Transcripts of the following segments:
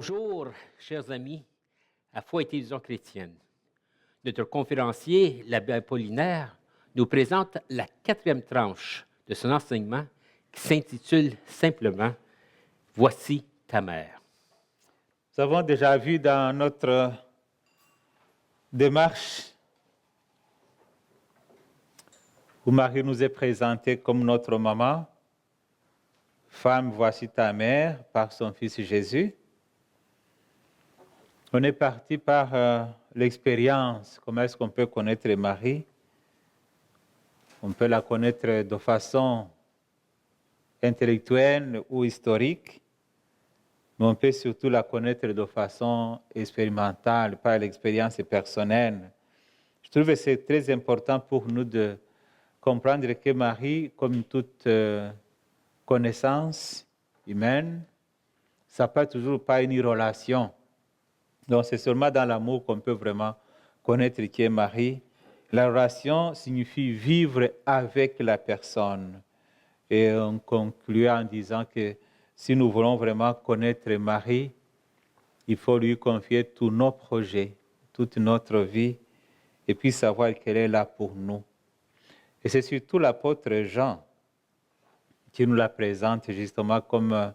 Bonjour, chers amis, à Foi et Télévision chrétienne. Notre conférencier, l'abbé Apollinaire, nous présente la 4e tranche de son enseignement qui s'intitule simplement « Voici ta mère ». Nous avons déjà vu dans notre démarche où Marie nous est présentée comme notre maman. Femme, voici ta mère, par son fils Jésus. On est parti par l'expérience. Comment est-ce qu'on peut connaître Marie? On peut la connaître de façon intellectuelle ou historique, mais on peut surtout la connaître de façon expérimentale, par l'expérience personnelle. Je trouve que c'est très important pour nous de comprendre que Marie, comme toute connaissance humaine, ça n'a pas toujours pas une relation. Donc c'est seulement dans l'amour qu'on peut vraiment connaître qui est Marie. La relation signifie vivre avec la personne. Et on conclut en disant que si nous voulons vraiment connaître Marie, il faut lui confier tous nos projets, toute notre vie, et puis savoir qu'elle est là pour nous. Et c'est surtout l'apôtre Jean qui nous la présente justement comme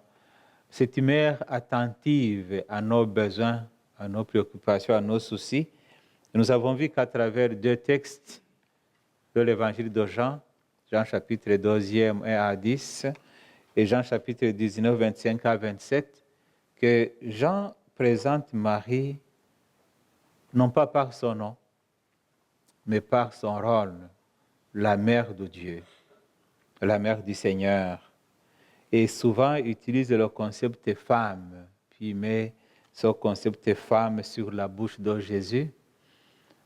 cette mère attentive à nos besoins, à nos préoccupations, à nos soucis. Et nous avons vu qu'à travers 2 textes de l'évangile de Jean, Jean chapitre 12, 1 à 10, et Jean chapitre 19, 25 à 27, que Jean présente Marie non pas par son nom, mais par son rôle, la mère de Dieu, la mère du Seigneur. Et souvent, il utilise le concept femme, puis il met ce concept femme sur la bouche de Jésus.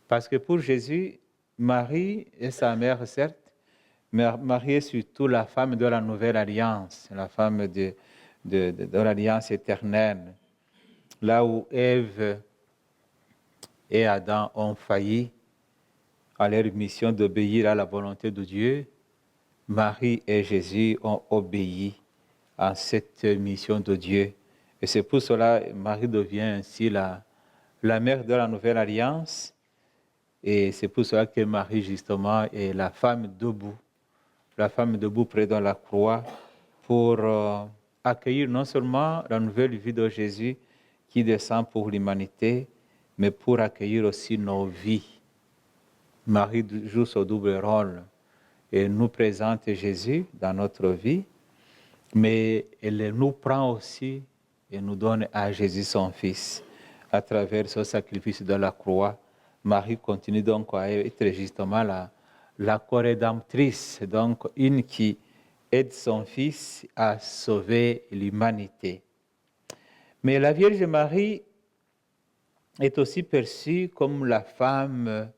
Parce que pour Jésus, Marie est sa mère, certes, mais Marie est surtout la femme de la nouvelle alliance, la femme de l'alliance éternelle. Là où Ève et Adam ont failli à leur mission d'obéir à la volonté de Dieu, Marie et Jésus ont obéi à cette mission de Dieu. Et c'est pour cela que Marie devient ainsi la mère de la nouvelle alliance. Et c'est pour cela que Marie, justement, est la femme debout près de la croix pour accueillir non seulement la nouvelle vie de Jésus qui descend pour l'humanité, mais pour accueillir aussi nos vies. Marie joue ce double rôle et nous présente Jésus dans notre vie, mais elle nous prend aussi et nous donne à Jésus son Fils. À travers ce sacrifice de la croix, Marie continue donc à être justement la co-rédemptrice, donc une qui aide son Fils à sauver l'humanité. Mais la Vierge Marie est aussi perçue comme la femme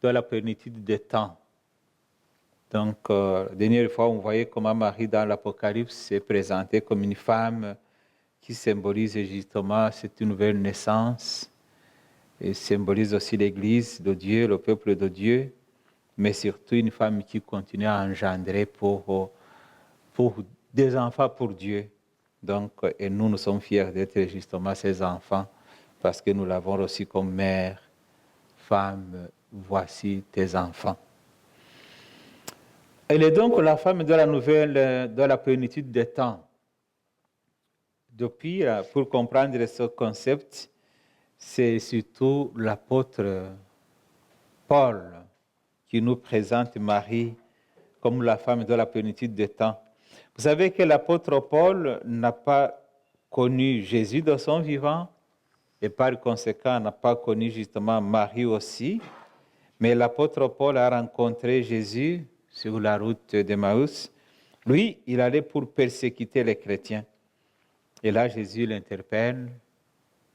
de la plénitude des temps. Donc, la dernière fois, on voyait comment Marie, dans l'Apocalypse, s'est présentée comme une femme qui symbolise justement cette nouvelle naissance et symbolise aussi l'Église de Dieu, le peuple de Dieu, mais surtout une femme qui continue à engendrer pour des enfants pour Dieu. Donc, et nous sommes fiers d'être justement ces enfants parce que nous l'avons reçue comme mère, femme, voici tes enfants. Elle est donc la femme de la plénitude des temps. Depuis, pour comprendre ce concept, c'est surtout l'apôtre Paul qui nous présente Marie comme la femme de la plénitude des temps. Vous savez que l'apôtre Paul n'a pas connu Jésus de son vivant et par conséquent n'a pas connu justement Marie aussi, mais l'apôtre Paul a rencontré Jésus sur la route d'Emmaüs. Lui, il allait pour persécuter les chrétiens. Et là, Jésus l'interpelle.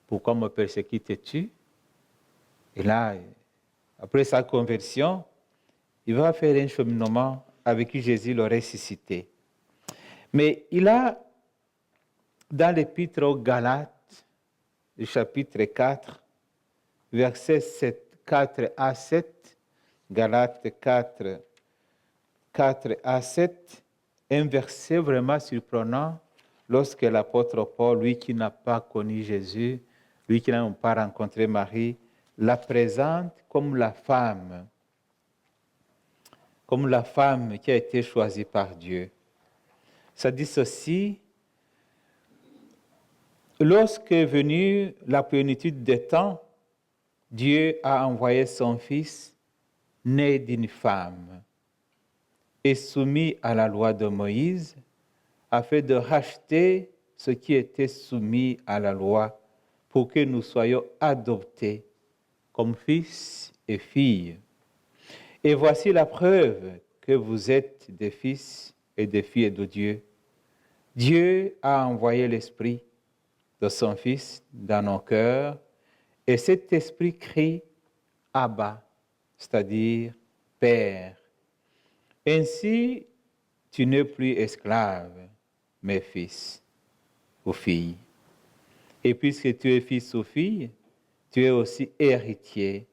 Pourquoi me persécutes-tu? Et là, après sa conversion, il va faire un cheminement avec Jésus le ressuscité. Mais il a, dans l'épître aux Galates, le chapitre 4, versets 4 à 7, Galates 4 à 7, un verset vraiment surprenant lorsque l'apôtre Paul, lui qui n'a pas connu Jésus, lui qui n'a pas rencontré Marie, la présente comme la femme qui a été choisie par Dieu. Ça dit ceci: lorsque est venue la plénitude des temps, Dieu a envoyé son Fils, né d'une femme, et soumis à la loi de Moïse, afin de racheter ce qui était soumis à la loi, pour que nous soyons adoptés comme fils et filles. Et voici la preuve que vous êtes des fils et des filles de Dieu. Dieu a envoyé l'Esprit de son Fils dans nos cœurs, et cet Esprit crie « Abba », c'est-à-dire « Père ». Ainsi, tu n'es plus esclave, mais fils ou fille. Et puisque tu es fils ou fille, tu es aussi héritier,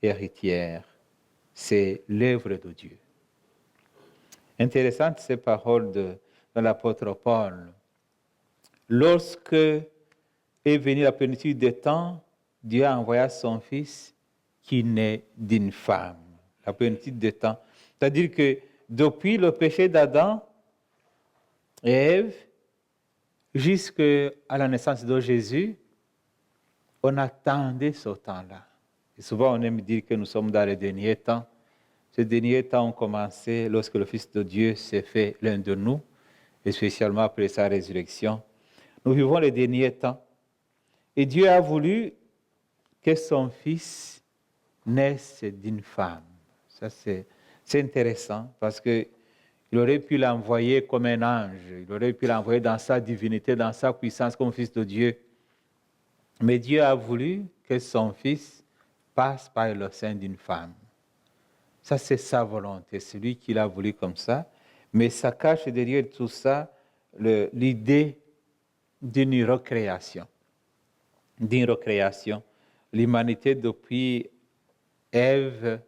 héritière. C'est l'œuvre de Dieu. Intéressantes ces paroles de l'apôtre Paul. Lorsque est venue la plénitude des temps, Dieu a envoyé son Fils qui naît d'une femme. La plénitude des temps. C'est-à-dire que depuis le péché d'Adam et Ève, jusqu'à la naissance de Jésus, on attendait ce temps-là. Et souvent, on aime dire que nous sommes dans les derniers temps. Ces derniers temps ont commencé lorsque le Fils de Dieu s'est fait l'un de nous, et spécialement après sa résurrection. Nous vivons les derniers temps. Et Dieu a voulu que son Fils naisse d'une femme. Ça, c'est intéressant parce qu'il aurait pu l'envoyer comme un ange, il aurait pu l'envoyer dans sa divinité, dans sa puissance comme Fils de Dieu. Mais Dieu a voulu que son Fils passe par le sein d'une femme. Ça, c'est sa volonté, c'est lui qui l'a voulu comme ça. Mais ça cache derrière tout ça l'idée d'une recréation. L'humanité, depuis Ève,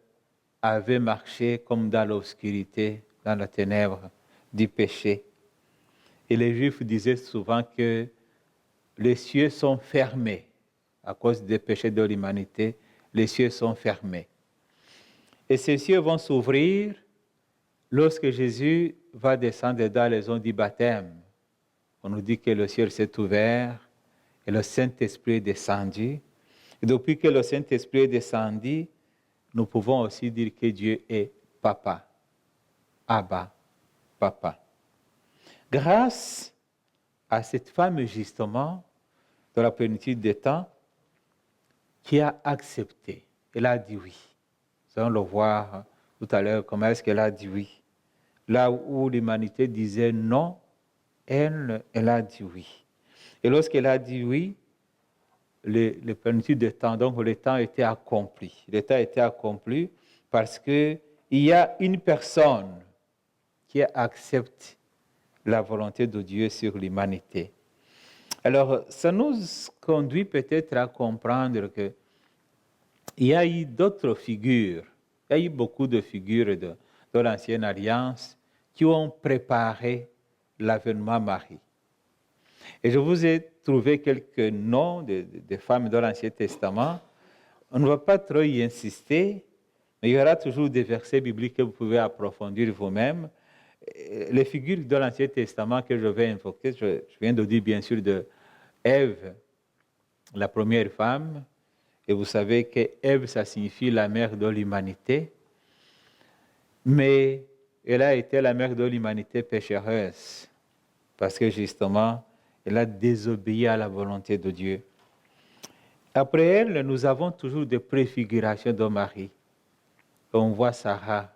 avait marché comme dans l'obscurité, dans la ténèbre du péché. Et les Juifs disaient souvent que les cieux sont fermés. À cause des péchés de l'humanité, les cieux sont fermés. Et ces cieux vont s'ouvrir lorsque Jésus va descendre dans les eaux du baptême. On nous dit que le ciel s'est ouvert et le Saint-Esprit est descendu. Et depuis que le Saint-Esprit est descendu, nous pouvons aussi dire que Dieu est Papa. Abba, Papa. Grâce à cette femme, justement, de la plénitude des temps, qui a accepté. Elle a dit oui. Nous allons le voir tout à l'heure, comment est-ce qu'elle a dit oui. Là où l'humanité disait non, elle a dit oui. Et lorsqu'elle a dit oui, les plénitudes des temps, donc le temps était accompli. Le temps était accompli parce qu'il y a une personne qui accepte la volonté de Dieu sur l'humanité. Alors, ça nous conduit peut-être à comprendre qu'il y a eu d'autres figures, il y a eu beaucoup de figures de l'Ancienne Alliance qui ont préparé l'avènement Marie. Et je vous ai trouvé quelques noms de femmes de l'Ancien Testament. On ne va pas trop y insister, mais il y aura toujours des versets bibliques que vous pouvez approfondir vous-même. Les figures de l'Ancien Testament que je vais invoquer, je viens de dire bien sûr de Ève, la première femme, et vous savez que Ève, ça signifie la mère de l'humanité, mais elle a été la mère de l'humanité péchereuse, parce que justement, elle a désobéi à la volonté de Dieu. Après elle, nous avons toujours des préfigurations de Marie. On voit Sarah,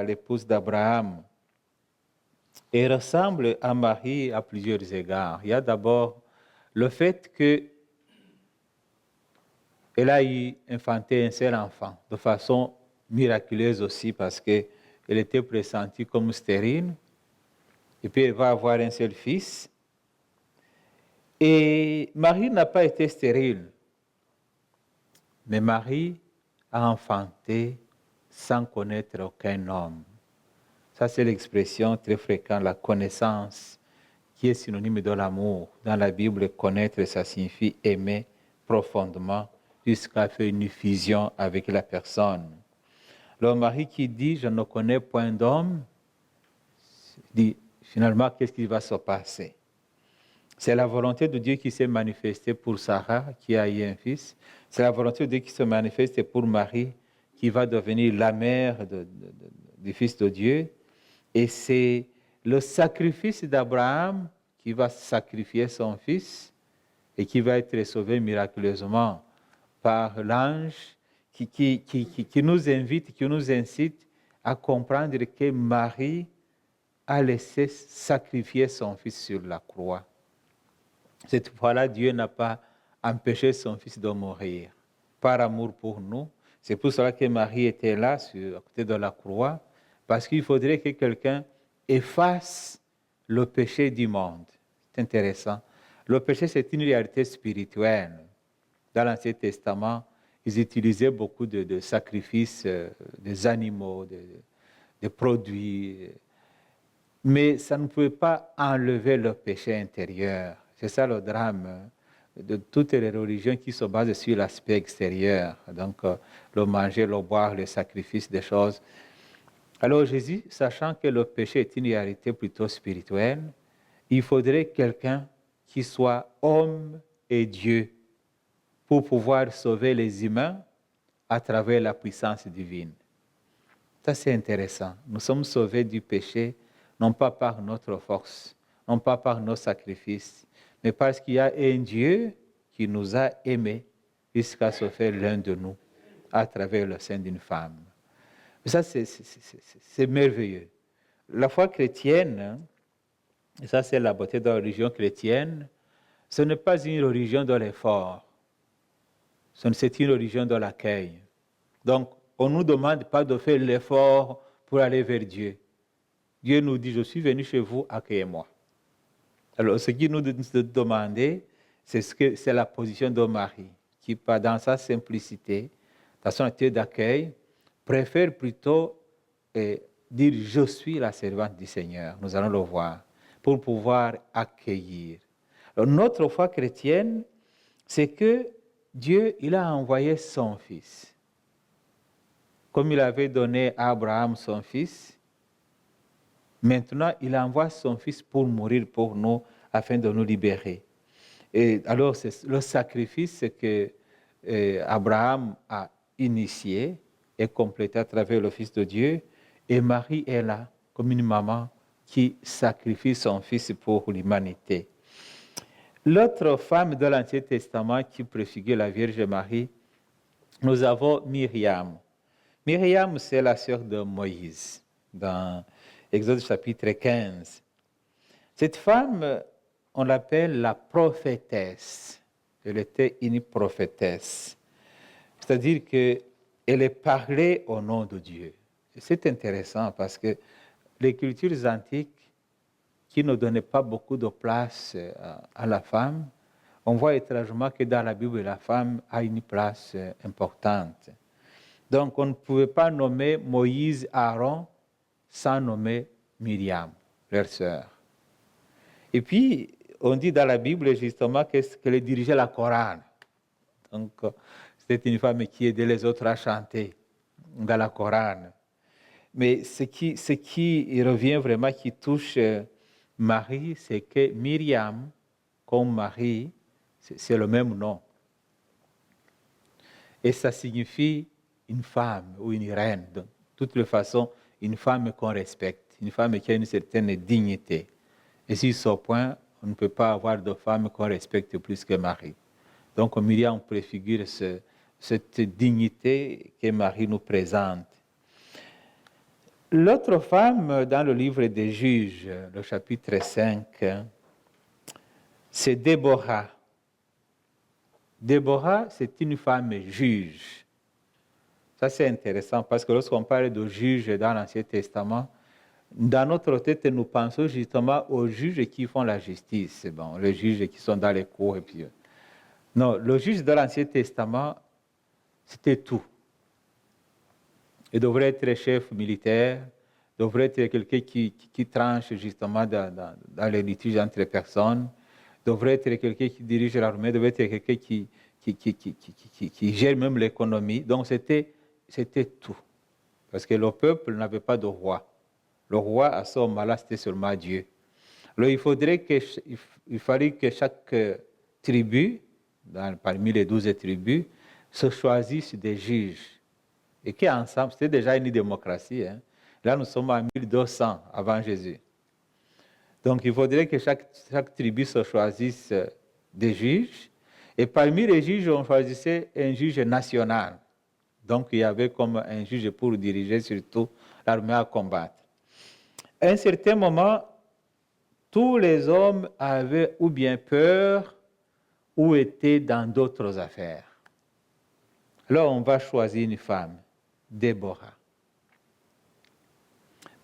l'épouse d'Abraham. Elle ressemble à Marie à plusieurs égards. Il y a d'abord le fait qu'elle a enfanté un seul enfant, de façon miraculeuse aussi, parce qu'elle était pressentie comme stérile. Et puis elle va avoir un seul fils. Et Marie n'a pas été stérile, mais Marie a enfanté sans connaître aucun homme. Ça, c'est l'expression très fréquente, la connaissance qui est synonyme de l'amour. Dans la Bible, connaître, ça signifie aimer profondément jusqu'à faire une fusion avec la personne. Le mari qui dit « je ne connais point d'homme », dit finalement qu'est-ce qui va se passer. C'est la volonté de Dieu qui s'est manifestée pour Sarah, qui a eu un fils. C'est la volonté de Dieu qui se manifeste pour Marie, qui va devenir la mère du Fils de Dieu. Et c'est le sacrifice d'Abraham qui va sacrifier son fils et qui va être sauvé miraculeusement par l'ange qui nous invite, qui nous incite à comprendre que Marie a laissé sacrifier son fils sur la croix. Cette fois-là, Dieu n'a pas empêché son fils de mourir par amour pour nous. C'est pour cela que Marie était là, à côté de la croix, parce qu'il faudrait que quelqu'un efface le péché du monde. C'est intéressant. Le péché, c'est une réalité spirituelle. Dans l'Ancien Testament, ils utilisaient beaucoup de sacrifices, des animaux, des produits, mais ça ne pouvait pas enlever le péché intérieur. C'est ça le drame de toutes les religions qui se basent sur l'aspect extérieur. Donc, le manger, le boire, le sacrifice, des choses. Alors Jésus, sachant que le péché est une réalité plutôt spirituelle, il faudrait quelqu'un qui soit homme et Dieu pour pouvoir sauver les humains à travers la puissance divine. Ça, c'est intéressant. Nous sommes sauvés du péché, non pas par notre force, non pas par nos sacrifices, mais parce qu'il y a un Dieu qui nous a aimés jusqu'à se faire l'un de nous à travers le sein d'une femme. Ça, c'est merveilleux. La foi chrétienne, et ça c'est la beauté de la religion chrétienne, ce n'est pas une religion de l'effort, c'est une religion de l'accueil. Donc, on ne nous demande pas de faire l'effort pour aller vers Dieu. Dieu nous dit, je suis venu chez vous, accueillez-moi. Alors, ce qui nous demande, c'est la position de Marie, qui, dans sa simplicité, dans son attitude d'accueil, préfère plutôt dire, je suis la servante du Seigneur. Nous allons le voir, pour pouvoir accueillir. Alors, notre foi chrétienne, c'est que Dieu, il a envoyé son Fils. Comme il avait donné à Abraham son fils, maintenant il envoie son fils pour mourir pour nous, afin de nous libérer. Et alors c'est le sacrifice que Abraham a initié et complété à travers le Fils de Dieu. Et Marie est là, comme une maman qui sacrifie son fils pour l'humanité. L'autre femme de l'Ancien Testament qui préfigure la Vierge Marie, nous avons Myriam. Myriam, c'est la sœur de Moïse, dans Exode chapitre 15. Cette femme, on l'appelle la prophétesse. Elle était une prophétesse. C'est-à-dire qu'elle parlait au nom de Dieu. Et c'est intéressant parce que les cultures antiques, qui ne donnaient pas beaucoup de place à la femme, on voit étrangement que dans la Bible, la femme a une place importante. Donc, on ne pouvait pas nommer Moïse, Aaron, sans nommer Myriam, leur sœur. Et puis, on dit dans la Bible, justement, qu'elle dirigeait la chorale. Donc, c'était une femme qui aidait les autres à chanter dans la chorale. Mais ce qui revient vraiment, qui touche Marie, c'est que Myriam, comme Marie, c'est le même nom. Et ça signifie une femme ou une reine. De toutes les façons, une femme qu'on respecte, une femme qui a une certaine dignité. Et sur ce point, on ne peut pas avoir de femme qu'on respecte plus que Marie. Donc, Myriam préfigure cette dignité que Marie nous présente. L'autre femme, dans le livre des Juges, le chapitre 5, c'est Déborah. Déborah, c'est une femme juge. Ça, c'est intéressant parce que lorsqu'on parle de juges dans l'Ancien Testament, dans notre tête, nous pensons justement aux juges qui font la justice. Bon, les juges qui sont dans les cours. Et puis... Non, le juge de l'Ancien Testament, c'était tout. Il devrait être chef militaire, devrait être quelqu'un qui tranche justement dans les litiges entre les personnes, devrait être quelqu'un qui dirige l'armée, devrait être quelqu'un qui gère même l'économie. Donc c'était tout. Parce que le peuple n'avait pas de roi. Le roi, à ce moment-là, c'était seulement Dieu. Alors il fallait que chaque tribu, parmi les 12 tribus, se choisisse des juges. Et qu'ensemble, c'était déjà une démocratie. Hein. Là, nous sommes en 1200 avant Jésus. Donc, il faudrait que chaque tribu se choisisse des juges. Et parmi les juges, on choisissait un juge national. Donc, il y avait comme un juge pour diriger surtout l'armée à combattre. À un certain moment, tous les hommes avaient ou bien peur ou étaient dans d'autres affaires. Alors, on va choisir une femme, Déborah,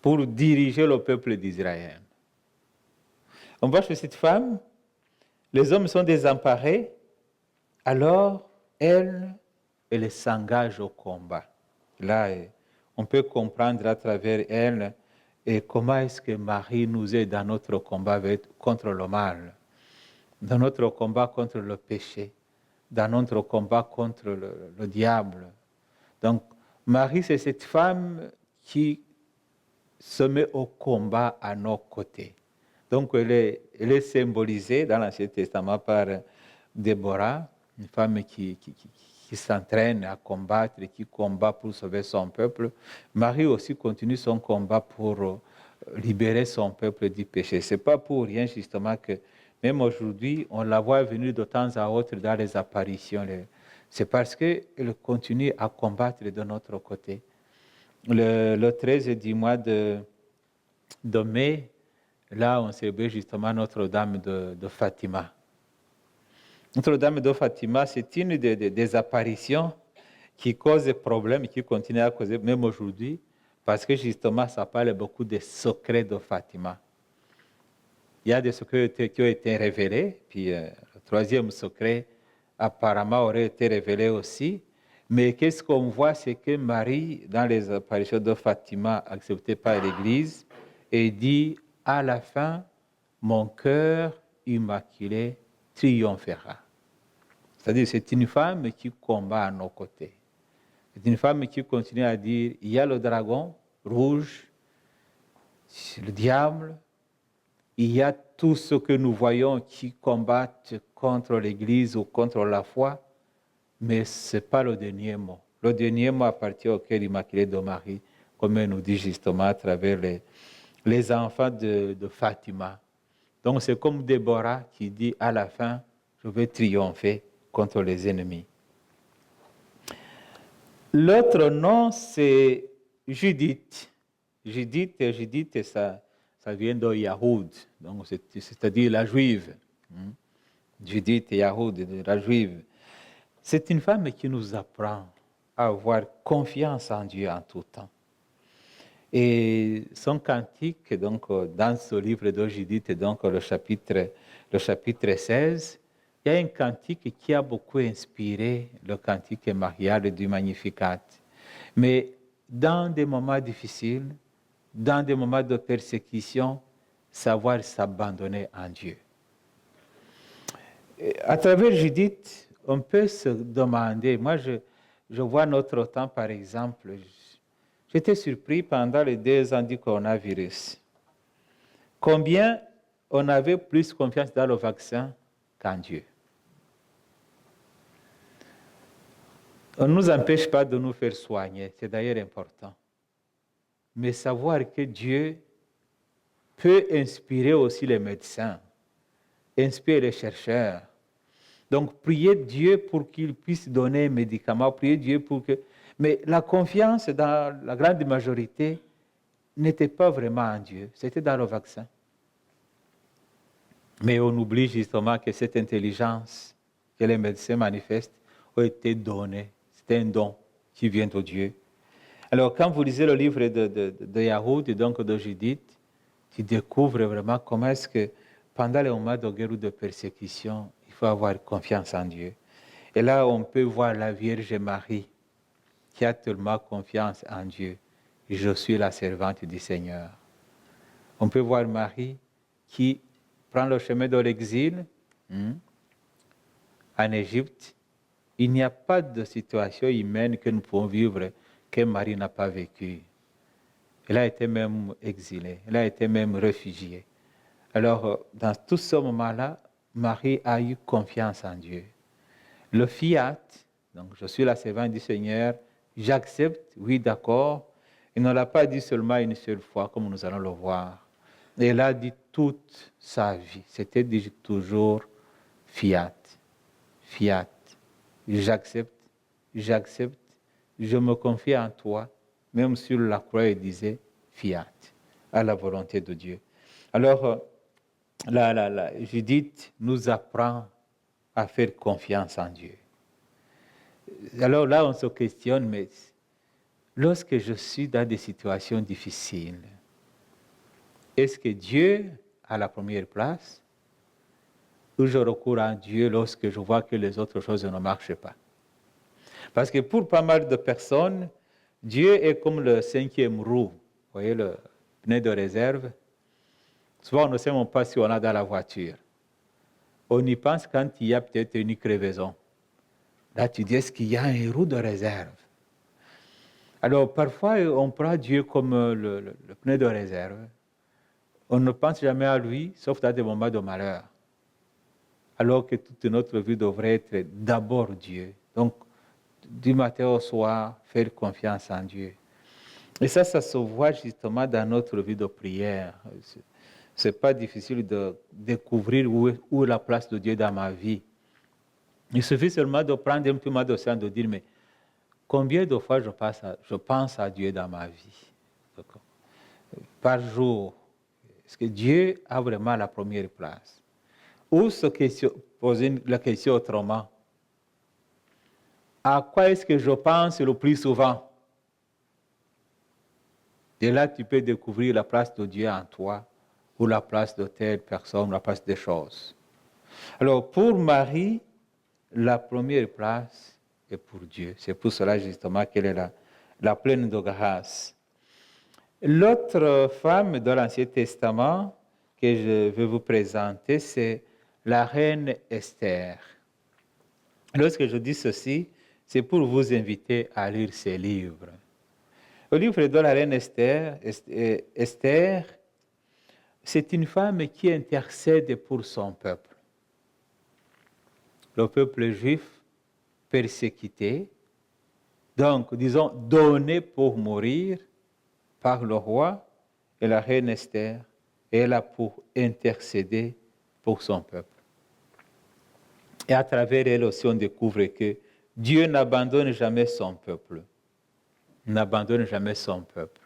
pour diriger le peuple d'Israël. On va chez cette femme, les hommes sont désemparés, alors elle s'engage au combat. Là, on peut comprendre à travers elle et comment est-ce que Marie nous aide dans notre combat contre le mal, dans notre combat contre le péché, dans notre combat contre le diable. Donc, Marie, c'est cette femme qui se met au combat à nos côtés. Donc, elle est symbolisée dans l'Ancien Testament par Déborah, une femme qui s'entraîne à combattre et qui combat pour sauver son peuple. Marie aussi continue son combat pour libérer son peuple du péché. Ce n'est pas pour rien, justement, que même aujourd'hui, on la voit venir de temps à autre dans les apparitions. C'est parce qu'elle continue à combattre de notre côté. Le 13 du mois de mai, là, on célébrait justement Notre-Dame de Fatima. Notre-Dame de Fatima, c'est une des apparitions qui cause des problèmes, qui continue à causer même aujourd'hui, parce que justement, ça parle beaucoup des secrets de Fatima. Il y a des secrets qui ont été révélés, puis le troisième secret apparemment aurait été révélé aussi. Mais qu'est-ce qu'on voit, c'est que Marie, dans les apparitions de Fatima acceptées par l'Église, et dit, à la fin, mon cœur immaculé triomphera. C'est-à-dire, c'est une femme qui combat à nos côtés. C'est une femme qui continue à dire, il y a le dragon rouge, le diable, il y a tout ce que nous voyons qui combattent contre l'Église ou contre la foi, mais ce n'est pas le dernier mot. Le dernier mot appartient au cœur immaculé de Marie, comme elle nous dit justement à travers les enfants de Fatima. Donc c'est comme Déborah qui dit à la fin, je vais triompher contre les ennemis. L'autre nom, c'est Judith. Judith, ça vient de Yahoud, donc c'est-à-dire la juive. Judith et Yahoud, la juive. C'est une femme qui nous apprend à avoir confiance en Dieu en tout temps. Et son cantique, donc, dans ce livre de Judith, donc le chapitre 16, il y a un cantique qui a beaucoup inspiré le cantique marial du Magnificat. Mais dans des moments difficiles, dans des moments de persécution, savoir s'abandonner en Dieu. À travers Judith, on peut se demander, moi je vois notre temps par exemple, j'étais surpris pendant les 2 ans du coronavirus. Combien on avait plus confiance dans le vaccin qu'en Dieu. On ne nous empêche pas de nous faire soigner, c'est d'ailleurs important. Mais savoir que Dieu peut inspirer aussi les médecins, inspirer les chercheurs. Donc, prier Dieu pour qu'il puisse donner un médicament, prier Dieu pour que... Mais la confiance dans la grande majorité n'était pas vraiment en Dieu, c'était dans le vaccin. Mais on oublie justement que cette intelligence que les médecins manifestent a été donnée. C'est un don qui vient de Dieu. Alors, quand vous lisez le livre de Yahoud et donc de Judith, tu découvres vraiment comment est-ce que pendant les moments de guerre ou de persécution, il faut avoir confiance en Dieu. Et là, on peut voir la Vierge Marie qui a tellement confiance en Dieu. je suis la servante du Seigneur. On peut voir Marie qui prend le chemin de l'exil en Égypte. Il n'y a pas de situation humaine que nous pouvons vivre que Marie n'a pas vécue. Elle a été même exilée, elle a été même réfugiée. Alors, dans tout ce moment-là, Marie a eu confiance en Dieu. Le fiat, donc je suis la servante du Seigneur, j'accepte, oui, d'accord. Il ne l'a pas dit seulement une seule fois, comme nous allons le voir. Elle a dit toute sa vie. C'était dit toujours fiat, fiat. J'accepte, j'accepte, je me confie en toi. Même sur la croix, il disait fiat, à la volonté de Dieu. Alors, Judith nous apprend à faire confiance en Dieu. Alors là, on se questionne, mais lorsque je suis dans des situations difficiles, est-ce que Dieu a la première place ou je recours à Dieu lorsque je vois que les autres choses ne marchent pas? Parce que pour pas mal de personnes, Dieu est comme le cinquième roue, vous voyez, le pneu de réserve. Souvent, on ne sait même pas si on a dans la voiture. On y pense quand il y a peut-être une crevaison. Là, tu dis, est-ce qu'il y a un roue de réserve? Alors, parfois, on prend Dieu comme le pneu de réserve. On ne pense jamais à lui, sauf dans des moments de malheur. Alors que toute notre vie devrait être d'abord Dieu. Donc, du matin au soir, faire confiance en Dieu. Et ça se voit justement dans notre vie de prière. Ce n'est pas difficile de découvrir où est la place de Dieu dans ma vie. Il suffit seulement de prendre un peu de temps, de dire, mais combien de fois je pense à Dieu dans ma vie? Par jour. Est-ce que Dieu a vraiment la première place? Ou poser la question autrement. À quoi est-ce que je pense le plus souvent? Et là, tu peux découvrir la place de Dieu en toi, ou la place de telle personne, la place des choses. Alors, pour Marie, la première place est pour Dieu. C'est pour cela, justement, qu'elle est la pleine de grâce. L'autre femme de l'Ancien Testament que je vais vous présenter, c'est la reine Esther. Lorsque je dis ceci, c'est pour vous inviter à lire ces livres. Le livre de la reine Esther, c'est une femme qui intercède pour son peuple. Le peuple juif persécuté, donc, disons, donné pour mourir par le roi, et la reine Esther est là pour intercéder pour son peuple. Et à travers elle aussi, on découvre que Dieu n'abandonne jamais son peuple. N'abandonne jamais son peuple.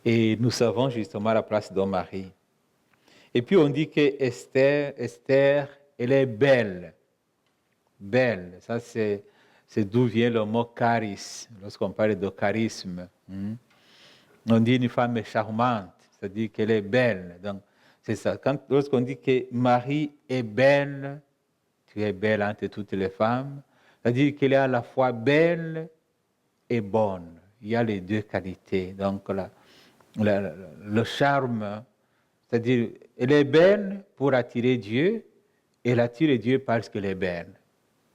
Et nous savons justement la place de Marie. Et puis on dit que Esther, elle est belle. Belle, ça c'est d'où vient le mot charisme, lorsqu'on parle de charisme. On dit une femme charmante, c'est-à-dire qu'elle est belle. Donc, c'est ça. Lorsqu'on dit que Marie est belle, tu es belle entre toutes les femmes, c'est-à-dire qu'elle est à la fois belle et bonne. Il y a les deux qualités. Donc, le charme, c'est-à-dire, elle est belle pour attirer Dieu, et elle attire Dieu parce qu'elle est belle.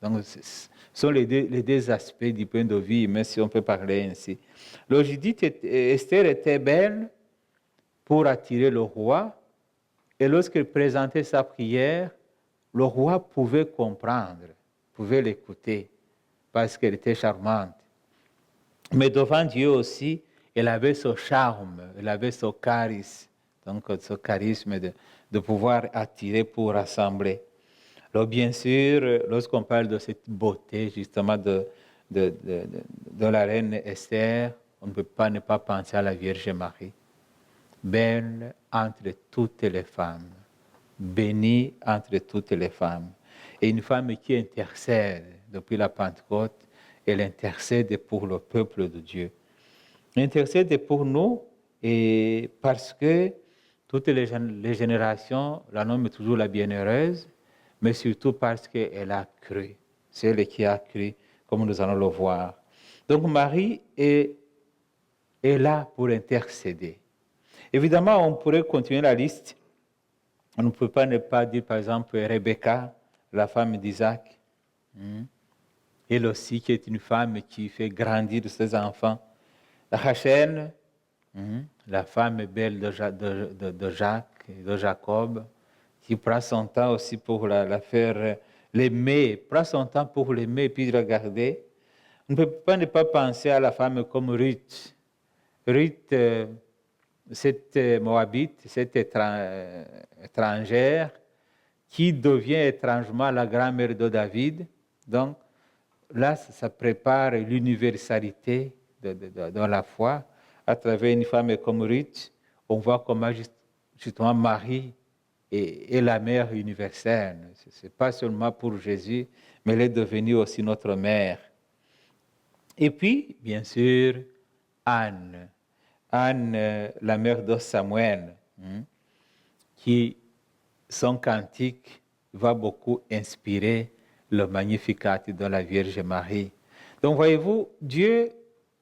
Donc, ce sont les deux aspects du point de vue, même si on peut parler ainsi. Alors, je dis qu'Esther était belle pour attirer le roi, et lorsqu'elle présentait sa prière, le roi pouvait comprendre, pouvait l'écouter, parce qu'elle était charmante. Mais devant Dieu aussi, elle avait ce charme, elle avait ce charisme, donc ce charisme de pouvoir attirer pour rassembler. Alors bien sûr, lorsqu'on parle de cette beauté justement de la reine Esther, on ne peut pas ne pas penser à la Vierge Marie. Belle entre toutes les femmes, bénie entre toutes les femmes. Et une femme qui intercède depuis la Pentecôte, elle intercède pour le peuple de Dieu. Elle intercède pour nous et parce que toutes les générations la nomment toujours la bienheureuse, mais surtout parce qu'elle a cru. C'est elle qui a cru, comme nous allons le voir. Donc Marie est est là pour intercéder. Évidemment, on pourrait continuer la liste. On ne peut pas ne pas dire, par exemple, Rebecca, la femme d'Isaac. Elle aussi, qui est une femme qui fait grandir ses enfants. Rachel, la femme belle de Jacques et de Jacob, qui prend son temps aussi pour la faire l'aimer, prend son temps pour l'aimer et puis regarder. On ne peut pas ne pas penser à la femme comme Ruth. Ruth, cette Moabite, cette étrangère, qui devient étrangement la grand-mère de David. Donc, là, ça prépare l'universalité de la foi. À travers une femme comme Ruth, on voit comment justement Marie est la mère universelle. Ce n'est pas seulement pour Jésus, mais elle est devenue aussi notre mère. Et puis, bien sûr, Anne. Anne, la mère de Samuel, qui, son cantique va beaucoup inspirer le Magnificat de la Vierge Marie. Donc, voyez-vous, Dieu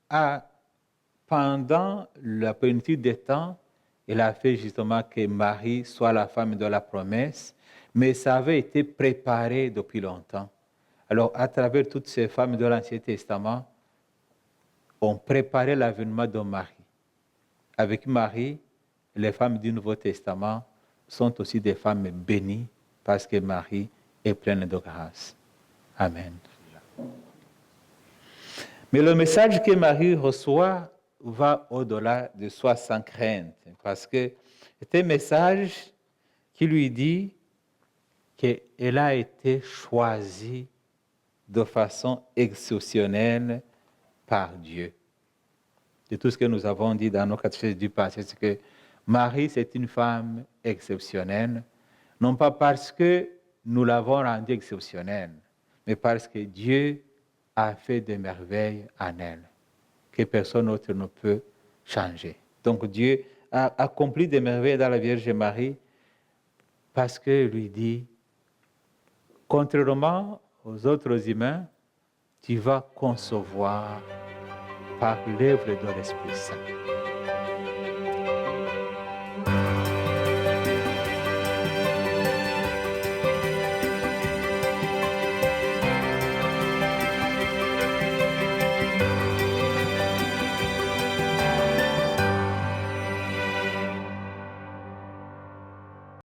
a, pendant la plénitude des temps, il a fait justement que Marie soit la femme de la promesse, mais ça avait été préparé depuis longtemps. Alors, à travers toutes ces femmes de l'Ancien Testament, on préparait l'avènement de Marie. Avec Marie, les femmes du Nouveau Testament sont aussi des femmes bénies parce que Marie est pleine de grâce. Amen. Mais le message que Marie reçoit va au-delà de soi sans crainte, parce que c'est un message qui lui dit qu'elle a été choisie de façon exceptionnelle par Dieu. De tout ce que nous avons dit dans nos catéchèses du passé, c'est que Marie, c'est une femme exceptionnelle, non pas parce que nous l'avons rendue exceptionnelle, mais parce que Dieu a fait des merveilles en elle, que personne d'autre ne peut changer. Donc Dieu a accompli des merveilles dans la Vierge Marie parce qu'il lui dit, contrairement aux autres humains, tu vas concevoir par l'œuvre de l'Esprit Saint.